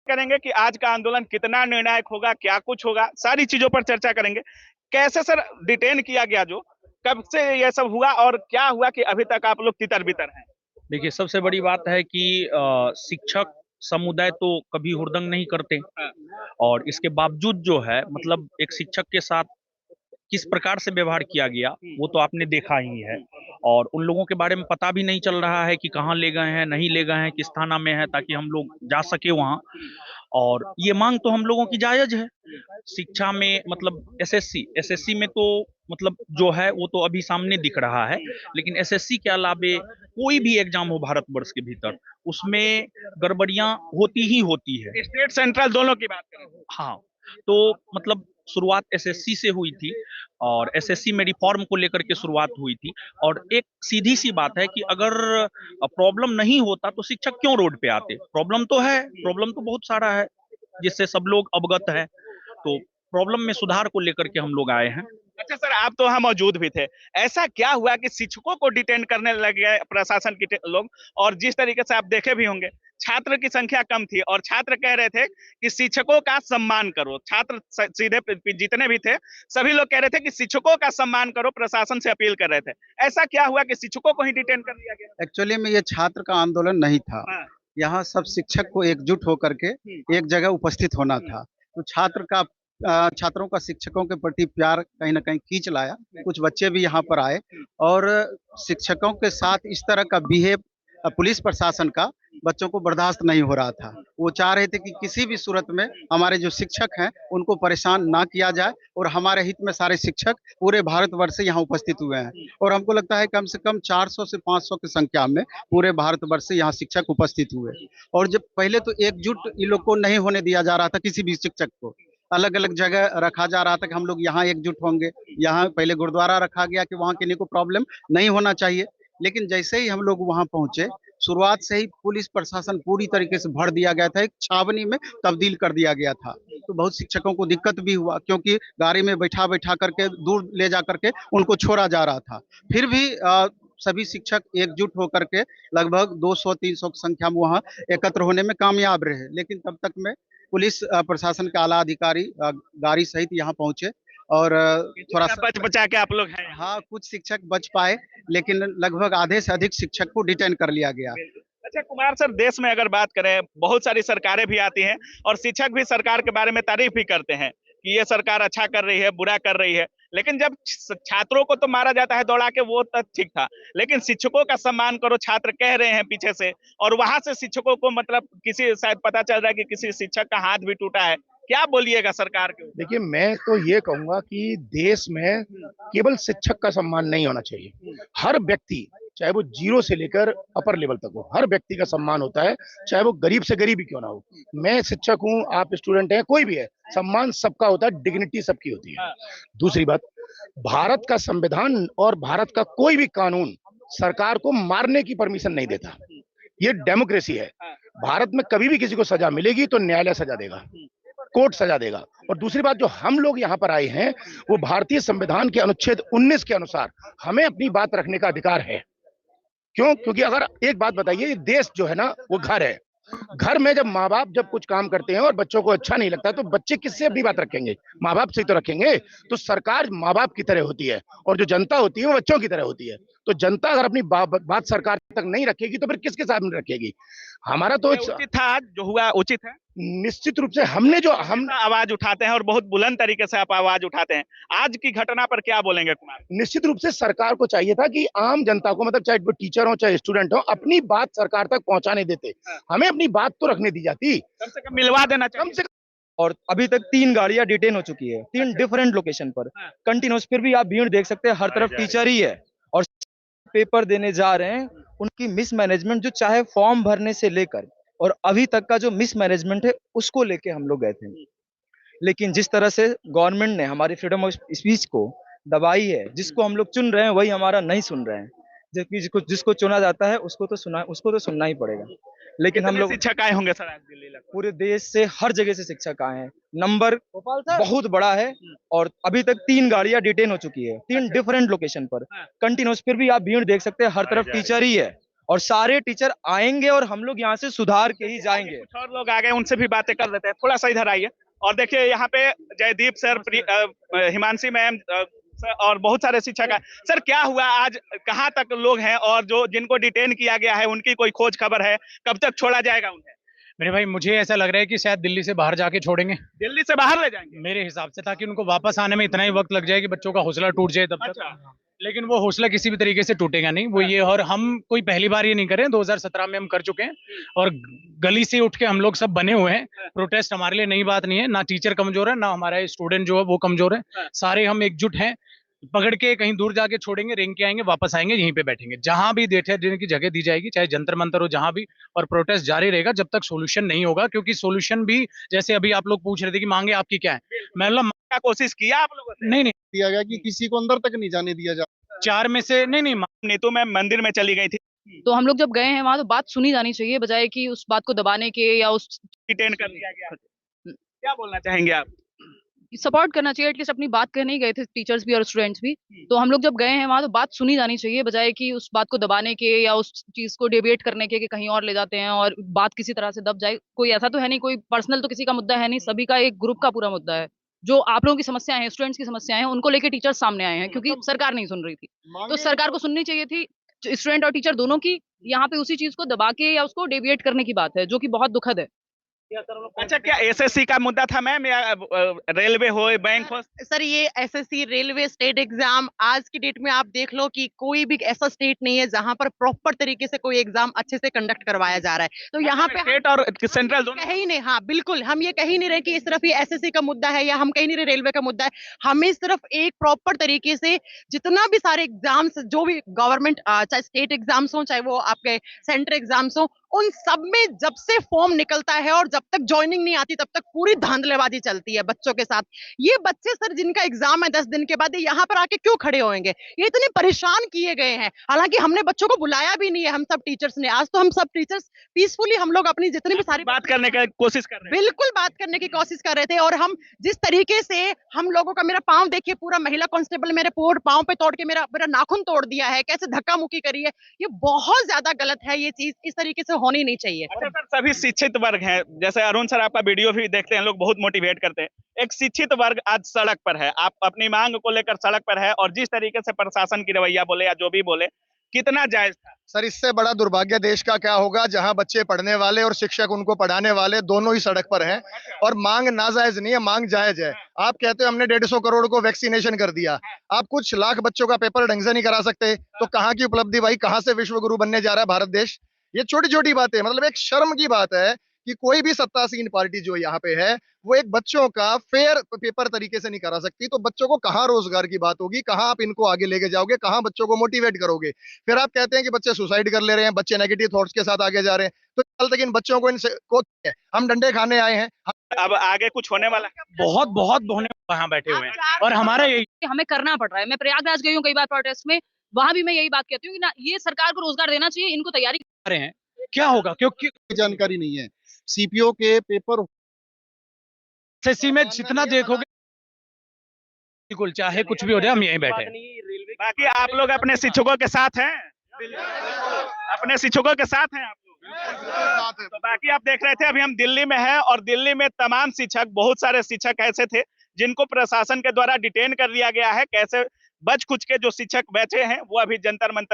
करेंगे कि आज का आंदोलन कितना निर्णायक होगा, क्या कुछ होगा, सारी चीजों पर चर्चा करेंगे। कैसे सर डिटेन किया गया, जो कब से ये सब हुआ और क्या हुआ कि अभी तक आप लोग तितर बितर हैं? देखिए, सबसे बड़ी बात है कि शिक्षक समुदाय तो कभी हुड़दंग नहीं करते। हाँ, और इसके बावजूद जो है मतलब एक शिक्षक के साथ किस प्रकार से व्यवहार किया गया वो तो आपने देखा ही है। और उन लोगों के बारे में पता भी नहीं चल रहा है कि कहाँ ले गए हैं, नहीं ले गए हैं, किस थाना में है, ताकि हम लोग जा सके वहाँ। और ये मांग तो हम लोगों की जायज है। शिक्षा में मतलब एसएससी में तो मतलब जो है वो तो अभी सामने दिख रहा है। लेकिन एसएससी के अलावे कोई भी एग्जाम हो भारतवर्ष के भीतर, उसमें गड़बड़ियां होती ही होती है। स्टेट सेंट्रल दोनों की बात करें। हाँ, तो मतलब शुरुआत एसएससी से हुई थी और एसएससी में रिफॉर्म को लेकर के शुरुआत हुई थी। और एक सीधी सी बात है कि अगर प्रॉब्लम नहीं होता तो शिक्षक क्यों रोड पे आते। प्रॉब्लम तो है, प्रॉब्लम तो बहुत सारा है जिससे सब लोग अवगत है। तो प्रॉब्लम में सुधार को लेकर के हम लोग आए हैं। अच्छा सर, आप तो वहां मौजूद भी थे। ऐसा क्या हुआ कि शिक्षकों को डिटेन करने लगे प्रशासन के लोग? और जिस तरीके से आप देखे भी होंगे, छात्र की संख्या कम थी और छात्र कह रहे थे कि शिक्षकों का सम्मान करो। छात्र सीधे जितने भी थे, सभी लोग कह रहे थे कि शिक्षकों का सम्मान करो, प्रशासन से अपील कर रहे थे। ऐसा क्या हुआ कि शिक्षकों को ही डिटेन कर लिया गया? एक्चुअली में ये छात्र का आंदोलन नहीं था। हाँ। यहाँ सब शिक्षक को एकजुट होकर के एक जगह उपस्थित होना था। तो छात्रों का शिक्षकों के प्रति प्यार कहीं ना कहीं खींच लाया। कुछ बच्चे भी यहाँ पर आए और शिक्षकों के साथ इस तरह का बिहेव पुलिस प्रशासन का बच्चों को बर्दाश्त नहीं हो रहा था। वो चाह रहे थे कि किसी भी सूरत में हमारे जो शिक्षक हैं उनको परेशान ना किया जाए और हमारे हित में सारे शिक्षक पूरे भारतवर्ष से यहाँ उपस्थित हुए हैं। और हमको लगता है कम से कम 400 से 500 की संख्या में पूरे भारतवर्ष से यहाँ शिक्षक उपस्थित हुए। और जब पहले तो एकजुट इन लोग को नहीं होने दिया जा रहा था, किसी भी शिक्षक को अलग अलग जगह रखा जा रहा था कि हम लोग यहाँ एकजुट होंगे। यहाँ पहले गुरुद्वारा रखा गया कि वहाँ किसी को प्रॉब्लम नहीं होना चाहिए। लेकिन जैसे ही हम लोग वहाँ पहुंचे, शुरुआत से ही पुलिस प्रशासन पूरी तरीके से भर दिया गया था, एक छावनी में तब्दील कर दिया गया था। तो बहुत शिक्षकों को दिक्कत भी हुआ क्योंकि गाड़ी में बैठा बैठा करके दूर ले जा करके उनको छोड़ा जा रहा था। फिर भी सभी शिक्षक एकजुट होकर के लगभग 200-300 की संख्या में वहाँ एकत्र होने में कामयाब रहे। लेकिन तब तक में पुलिस प्रशासन के आला अधिकारी गाड़ी सहित यहाँ पहुंचे और थोड़ा सा बच बचा के आप लोग हैं। हाँ, कुछ शिक्षक बच पाए, लेकिन लगभग आधे से अधिक शिक्षक को डिटेन कर लिया गया। अच्छा कुमार सर, देश में अगर बात करें, बहुत सारी सरकारें भी आती हैं और शिक्षक भी सरकार के बारे में तारीफ भी करते हैं कि ये सरकार अच्छा कर रही है, बुरा कर रही है। लेकिन जब छात्रों को तो मारा जाता है दौड़ा के, वो तो ठीक था, लेकिन शिक्षकों का सम्मान करो छात्र कह रहे हैं पीछे से, और वहां से शिक्षकों को मतलब किसी शायद पता चल रहा है कि किसी शिक्षक का हाथ भी टूटा है। क्या बोलिएगा सरकार के ऊपर? देखिए, मैं तो ये कहूंगा कि देश में केवल शिक्षक का सम्मान नहीं होना चाहिए। हर व्यक्ति, चाहे वो जीरो से लेकर अपर लेवल तक हो, हर व्यक्ति का सम्मान होता है, चाहे वो गरीब से गरीब ही क्यों ना हो। मैं शिक्षक हूँ, आप स्टूडेंट हैं, कोई भी है, सम्मान सबका होता है, डिग्निटी सबकी होती है। दूसरी बात, भारत का संविधान और भारत का कोई भी कानून सरकार को मारने की परमिशन नहीं देता। ये डेमोक्रेसी है। भारत में कभी भी किसी को सजा मिलेगी तो न्यायालय सजा देगा, कोर्ट सजा देगा। और दूसरी बात, जो हम लोग यहाँ पर आए हैं वो भारतीय संविधान के अनुच्छेद 19 के अनुसार हमें अपनी बात रखने का अधिकार है। क्यों? क्योंकि अगर एक बात बताइए, ये देश जो है ना वो घर है। घर में जब माँ बाप जब कुछ काम करते हैं और बच्चों को अच्छा नहीं लगता तो बच्चे किससे अपनी बात रखेंगे? माँ बाप से ही तो रखेंगे। तो सरकार माँ बाप की तरह होती है और जो जनता होती है वो बच्चों की तरह होती है। तो जनता अगर अपनी बात सरकार तक नहीं रखेगी तो फिर किसके सामने रखेगी? हमारा तो उचित था, जो हुआ उचित है। निश्चित रूप से हम आवाज उठाते हैं और बहुत बुलंद तरीके से आप आवाज उठाते हैं। आज की घटना पर क्या बोलेंगे कुमार? निश्चित रूप से सरकार को चाहिए था कि आम जनता को, मतलब चाहे वो टीचर हो चाहे स्टूडेंट हो, अपनी बात सरकार तक पहुंचाने देते। हमें अपनी बात तो रखने दी जाती, कम से कम मिलवा देना कम चाहिए। से और अभी तक 3 गाड़ियां डिटेन हो चुकी है, 3 डिफरेंट लोकेशन पर कंटिन्यूस। फिर भी आप भीड़ देख सकते हैं, हर तरफ टीचर ही है और पेपर देने जा रहे हैं। उनकी मिसमैनेजमेंट, जो चाहे फॉर्म भरने से लेकर और अभी तक का जो मिसमैनेजमेंट है, उसको लेके हम लोग गए थे। लेकिन जिस तरह से गवर्नमेंट ने हमारी फ्रीडम ऑफ स्पीच को दबाई है, जिसको हम लोग चुन रहे हैं वही हमारा नहीं सुन रहे हैं, जबकि जिसको चुना जाता है उसको तो सुनना ही पड़ेगा। लेकिन हम लोग शिक्षक आए होंगे सर आज दिल्ली लगभग? पूरे देश से, हर जगह से शिक्षक आए हैं। नंबर बहुत बड़ा है और अभी तक 3 गाड़ियां डिटेन हो चुकी है, 3 डिफरेंट लोकेशन पर कंटिन्यूस। फिर भी आप भीड़ देख सकते हैं, हर तरफ टीचर ही है और सारे टीचर आएंगे और हम लोग यहाँ से सुधार के ही जाएंगे। कुछ और लोग आ गए, उनसे भी बातें कर लेते हैं। थोड़ा सा इधर आइए। और देखिए यहाँ पे जयदीप सर, हिमांशी मैम और बहुत सारे शिक्षक हैं। सर क्या हुआ आज, कहाँ तक लोग हैं और जो जिनको डिटेन किया गया है उनकी कोई खोज खबर है, कब तक छोड़ा जाएगा उन्हें? मेरे भाई मुझे ऐसा लग रहा है कि शायद दिल्ली से बाहर जाके छोड़ेंगे, दिल्ली से बाहर ले जाएंगे मेरे हिसाब से, ताकि उनको वापस आने में इतना ही वक्त लग जाए कि बच्चों का हौसला टूट जाए तब अच्छा। तक। लेकिन वो हौसला किसी भी तरीके से टूटेगा नहीं, वो ये, और हम कोई पहली बार ये नहीं करें, 2017 में हम कर चुके हैं और गली से उठ के हम लोग सब बने हुए हैं। प्रोटेस्ट हमारे लिए नई बात नहीं है, ना टीचर कमजोर है, ना हमारे स्टूडेंट जो है वो कमजोर है, सारे हम एकजुट हैं। पकड़ के कहीं दूर जाके छोड़ेंगे, रेंग के आएंगे, वापस आएंगे, यहीं पे बैठेंगे, जहां भी देखे देने की जगह दी जाएगी, चाहे जंतर मंतर हो, जहां भी, और प्रोटेस्ट जारी रहेगा जब तक सोल्यूशन नहीं होगा। क्योंकि सोल्यूशन भी, जैसे अभी आप लोग पूछ रहे थे कि मांगे आपकी क्या है, मैं बोला क्या कोशिश किया आप लोगों ने? नहीं, दिया गया कि किसी को अंदर तक नहीं जाने दिया जा। 4 में से नहीं, नीतू मैम मंदिर में चली गई थी, तो हम लोग जब गए हैं वहां तो बात सुनी जानी चाहिए, बजाय कि उस बात को दबाने के या उस डिटेन कर दिया गया। क्या बोलना चाहेंगे आप? सपोर्ट करना चाहिए। एटलीस्ट अपनी बात कहने ही गए थे टीचर्स भी और स्टूडेंट्स भी। तो हम लोग जब गए हैं वहां तो बात सुनी जानी चाहिए, बजाय कि उस बात को दबाने के या उस चीज को डिबेट करने के कि कहीं और ले जाते हैं और बात किसी तरह से दब जाए। कोई ऐसा तो है नहीं, कोई पर्सनल तो किसी का मुद्दा है नहीं, सभी का एक ग्रुप का पूरा मुद्दा है। जो आप लोगों की समस्याएं हैं, स्टूडेंट्स की समस्याएं हैं, उनको लेके टीचर्स सामने आए हैं क्योंकि सरकार नहीं सुन रही थी। तो सरकार को सुननी चाहिए थी, स्टूडेंट और टीचर दोनों की। यहाँ पे उसी चीज को दबा के या उसको डेविएट करने की बात है, जो कि बहुत दुखद है। अच्छा, क्या एसएससी का मुद्दा था मैम, या रेलवे हो, बैंक हो? सर ये एसएससी, रेलवे, स्टेट एग्जाम, आज की डेट में आप देख लो कि कोई भी ऐसा स्टेट नहीं है जहां पर प्रॉपर तरीके से कोई एग्जाम अच्छे से कंडक्ट करवाया जा रहा है। तो यहाँ पे स्टेट और सेंट्रल दोनों कह ही नहीं, हाँ बिल्कुल, हम ये कह ही नहीं रहे कि सिर्फ ये एसएससी का मुद्दा है या हम कह नहीं रहे रेलवे का मुद्दा है। हमें सिर्फ एक प्रॉपर तरीके से जितना भी सारे एग्जाम्स, जो भी गवर्नमेंट, चाहे स्टेट एग्जाम्स हो, चाहे वो आपके सेंट्रल एग्जाम्स हो, उन सब में जब से फॉर्म निकलता है और जब तक ज्वाइनिंग नहीं आती तब तक पूरी धांधलेबाजी चलती है बच्चों के साथ। ये बच्चे सर जिनका एग्जाम है 10 दिन के बाद, ये यहाँ पर आके क्यों खड़े होंगे? ये इतने परेशान किए गए हैं। हालांकि हमने बच्चों को बुलाया भी नहीं है, हम सब टीचर्स ने। आज तो हम सब टीचर्स पीसफुली हम लोग अपनी जितनी भी सारी बात करने की कोशिश कर रहे हैं। बिल्कुल बात करने की कोशिश कर रहे थे। और हम जिस तरीके से हम लोगों का, मेरा पाँव देखिए, पूरा महिला कांस्टेबल मेरे पाँव पे तोड़ के मेरा नाखून तोड़ दिया है, कैसे धक्का मुक्की करी है। ये बहुत ज्यादा गलत है, ये चीज इस तरीके से होनी नहीं चाहिए। अच्छा सर, सभी शिक्षित वर्ग हैं, जैसे अरुण सर आपका वीडियो भी देखते हैं, लोग बहुत मोटिवेट करते हैं। एक शिक्षित वर्ग आज सड़क पर है, आप अपनी मांग को लेकर सड़क पर है, और जिस तरीके से प्रशासन की रवैया बोले या जो भी बोले, कितना जायज था? सर इससे बड़ा दुर्भाग्य देश का क्या होगा जहां बच्चे पढ़ने वाले और शिक्षक उनको पढ़ाने वाले दोनों ही सड़क पर हैं। और मांग नाजायज नहीं है, मांग जायज है। आप कहते हो हमने 150 करोड़ को वैक्सीनेशन कर दिया, आप कुछ लाख बच्चों का पेपर ढंग से नहीं करा सकते, तो कहाँ की उपलब्धि भाई, कहाँ से विश्व गुरु बनने जा रहा है भारत देश? ये छोटी छोटी बातें, मतलब एक शर्म की बात है कि कोई भी सत्तासीन पार्टी जो यहाँ पे है वो एक बच्चों का फेयर पेपर तरीके से नहीं करा सकती। तो बच्चों को कहाँ रोजगार की बात होगी, कहाँ आप इनको आगे लेके जाओगे, कहाँ बच्चों को मोटिवेट करोगे? फिर आप कहते हैं कि बच्चे सुसाइड कर ले रहे हैं, बच्चे नेगेटिव थॉट्स के साथ आगे जा रहे हैं। तो कल तक इन बच्चों को इनसे हम डंडे खाने आए हैं। अब आगे कुछ होने वाला है? बहुत बहुत होने वहां बैठे हुए हैं, और हमारा यही हमें करना पड़ रहा है। मैं प्रयागराज गई हूँ कई बार प्रोटेस्ट में, वहां भी मैं यही बात कहती हूँ कि ना, ये सरकार को रोजगार देना चाहिए, इनको तैयारी कर रहे हैं। क्या होगा, क्योंकि जानकारी नहीं है। सीपीओ के पेपर एसएससी में जितना देखोगे, बिल्कुल चाहे कुछ भी हो जाए, हम यहीं बैठे हैं। बाकी आप लोग अपने शिक्षकों के साथ हैं, अपने शिक्षकों के साथ हैं आप लोग। तो बाकी आप देख रहे थे, अभी हम दिल्ली में हैं, और दिल्ली में तमाम शिक्षक, बहुत सारे शिक्षक ऐसे थे जिनको प्रशासन के द्वारा डिटेन कर लिया गया है। कैसे बच कुछ के जो शिक्षक बचे हैं वो अभी जंतर मंतर